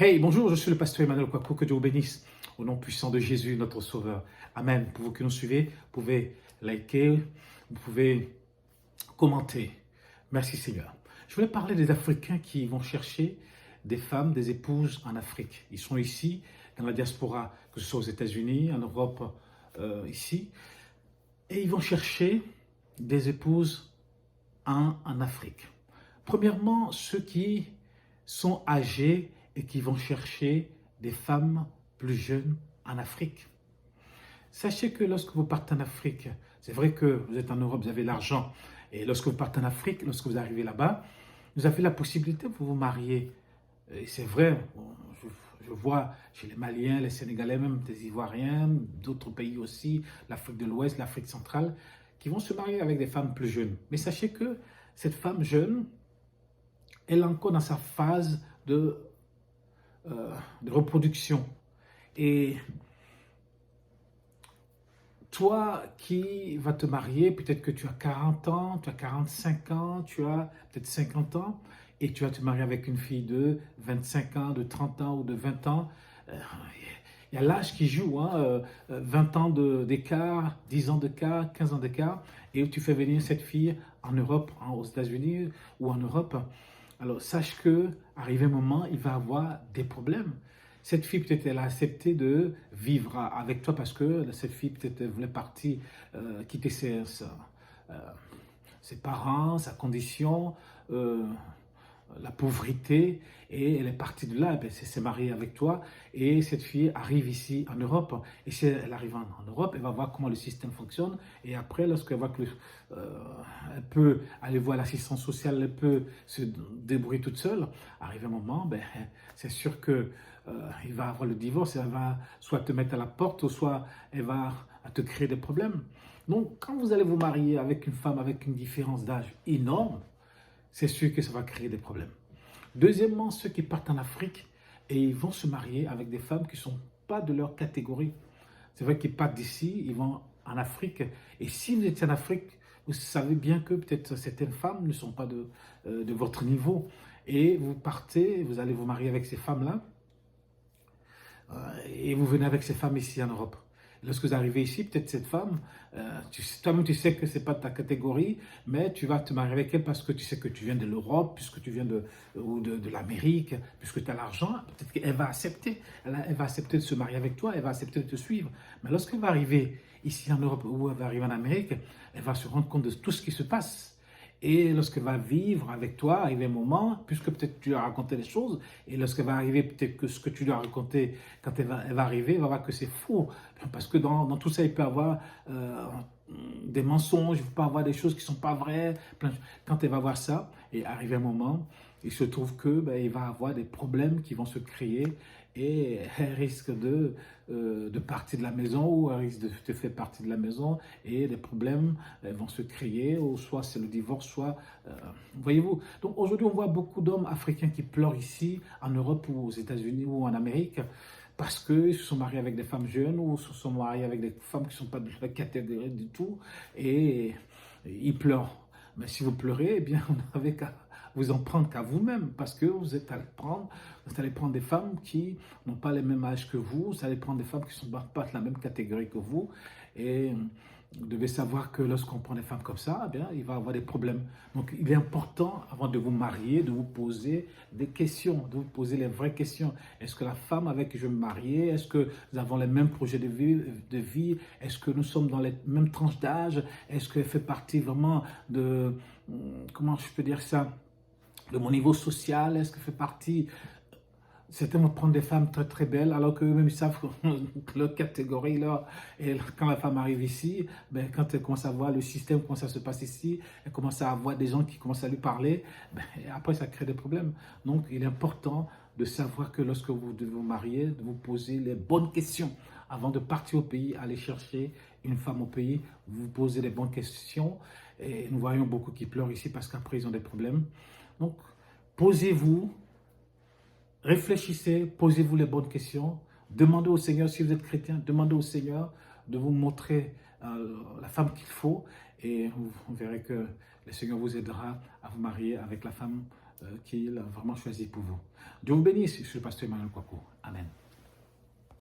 Hey, bonjour, je suis le pasteur Emmanuel Kwaku, que Dieu vous bénisse. Au nom puissant de Jésus, notre Sauveur. Amen. Pour vous qui nous suivez, vous pouvez liker, vous pouvez commenter. Merci Seigneur. Je voulais parler des Africains qui vont chercher des femmes, des épouses en Afrique. Ils sont ici, dans la diaspora, que ce soit aux États-Unis, en Europe, ici. Et ils vont chercher des épouses en Afrique. Premièrement, ceux qui sont âgés et qui vont chercher des femmes plus jeunes en Afrique. Sachez que lorsque vous partez en Afrique, c'est vrai que vous êtes en Europe, vous avez l'argent, et lorsque vous partez en Afrique, lorsque vous arrivez là-bas, vous avez la possibilité de vous marier. Et c'est vrai, je vois chez les Maliens, les Sénégalais, même des Ivoiriens, d'autres pays aussi, l'Afrique de l'Ouest, l'Afrique centrale, qui vont se marier avec des femmes plus jeunes. Mais sachez que cette femme jeune, elle est encore dans sa phase de reproduction. Et toi qui vas te marier, peut-être que tu as 40 ans, tu as 45 ans, tu as peut-être 50 ans, et tu vas te marier avec une fille de 25 ans, de 30 ans ou de 20 ans. Euh, Il y a l'âge qui joue, hein, 20 ans d'écart, 10 ans d'écart, 15 ans d'écart, et tu fais venir cette fille en Europe, aux États-Unis ou en Europe. Alors, sache que, arrivé un moment, il va avoir des problèmes. Cette fille, peut-être, elle a accepté de vivre avec toi parce que cette fille, peut-être, elle voulait partir, quitter euh, ses parents, sa condition, euh, la pauvreté, et elle est partie de là, elle s'est mariée avec toi, et cette fille arrive ici en Europe, et si elle arrive en Europe, elle va voir comment le système fonctionne, et après, lorsqu'elle voit que elle peut aller voir l'assistance sociale, elle peut se débrouiller toute seule, arrive un moment, ben, c'est sûr que il va avoir le divorce, elle va soit te mettre à la porte, ou soit elle va te créer des problèmes. Donc, quand vous allez vous marier avec une femme avec une différence d'âge énorme, c'est sûr que ça va créer des problèmes. Deuxièmement, ceux qui partent en Afrique et ils vont se marier avec des femmes qui ne sont pas de leur catégorie. C'est vrai qu'ils partent d'ici, ils vont en Afrique. Et si vous étiez en Afrique, vous savez bien que peut-être certaines femmes ne sont pas de votre niveau. Et vous partez, vous allez vous marier avec ces femmes-là, et vous venez avec ces femmes ici en Europe. Lorsque vous arrivez ici, peut-être cette femme, toi-même tu sais que ce n'est pas ta catégorie, mais tu vas te marier avec elle parce que tu sais que tu viens de l'Europe, puisque tu viens de l'Amérique, puisque tu as l'argent, peut-être qu'elle va accepter. Elle va accepter de se marier avec toi, elle va accepter de te suivre. Mais lorsqu'elle va arriver ici en Europe ou elle va arriver en Amérique, elle va se rendre compte de tout ce qui se passe. Et lorsqu'elle va vivre avec toi, arriver un moment, puisque peut-être tu lui as raconté des choses, et lorsqu'elle va arriver, peut-être que ce que tu lui as raconté, quand elle va arriver, elle va voir que c'est faux. Parce que dans tout ça, il peut y avoir des mensonges, il peut avoir des choses qui ne sont pas vraies. Quand elle va voir ça, et arriver un moment, il se trouve que ben, il va avoir des problèmes qui vont se créer et elle risque de partir de la maison ou elle risque de te faire partie de la maison et des problèmes vont se créer ou soit c'est le divorce, soit... voyez-vous. Donc aujourd'hui, on voit beaucoup d'hommes africains qui pleurent ici, en Europe ou aux États-Unis ou en Amérique parce qu'ils se sont mariés avec des femmes jeunes ou se sont mariés avec des femmes qui ne sont pas de la catégorie du tout et ils pleurent. Mais si vous pleurez, eh bien, vous n'avez qu'à vous en prendre qu'à vous-même, parce que vous allez prendre des femmes qui n'ont pas les mêmes âges que vous allez prendre des femmes qui ne sont pas de la même catégorie que vous, et vous devez savoir que lorsqu'on prend des femmes comme ça, eh bien, il va y avoir des problèmes. Donc, il est important, avant de vous marier, de vous poser des questions, de vous poser les vraies questions. Est-ce que la femme avec qui je vais me marier, est-ce que nous avons les mêmes projets de vie? Est-ce que nous sommes dans les mêmes tranches d'âge? Est-ce qu'elle fait partie vraiment de, comment je peux dire ça, de mon niveau social? Est-ce qu'elle fait partie... Certains vont prendre des femmes très très belles alors qu'eux-mêmes ils savent que leur catégorie là, et quand la femme arrive ici, ben, quand elle commence à voir le système, comment ça se passe ici, elle commence à avoir des gens qui commencent à lui parler, ben, et après ça crée des problèmes. Donc il est important de savoir que lorsque vous devez vous marier, de vous poser les bonnes questions avant de partir au pays, aller chercher une femme au pays, vous posez les bonnes questions et nous voyons beaucoup qui pleurent ici parce qu'après ils ont des problèmes. Donc posez-vous. Réfléchissez, posez-vous les bonnes questions, demandez au Seigneur, si vous êtes chrétien, demandez au Seigneur de vous montrer la femme qu'il faut et vous verrez que le Seigneur vous aidera à vous marier avec la femme qu'il a vraiment choisi pour vous. Dieu vous bénisse, je suis le pasteur Emmanuel Kouakou. Amen.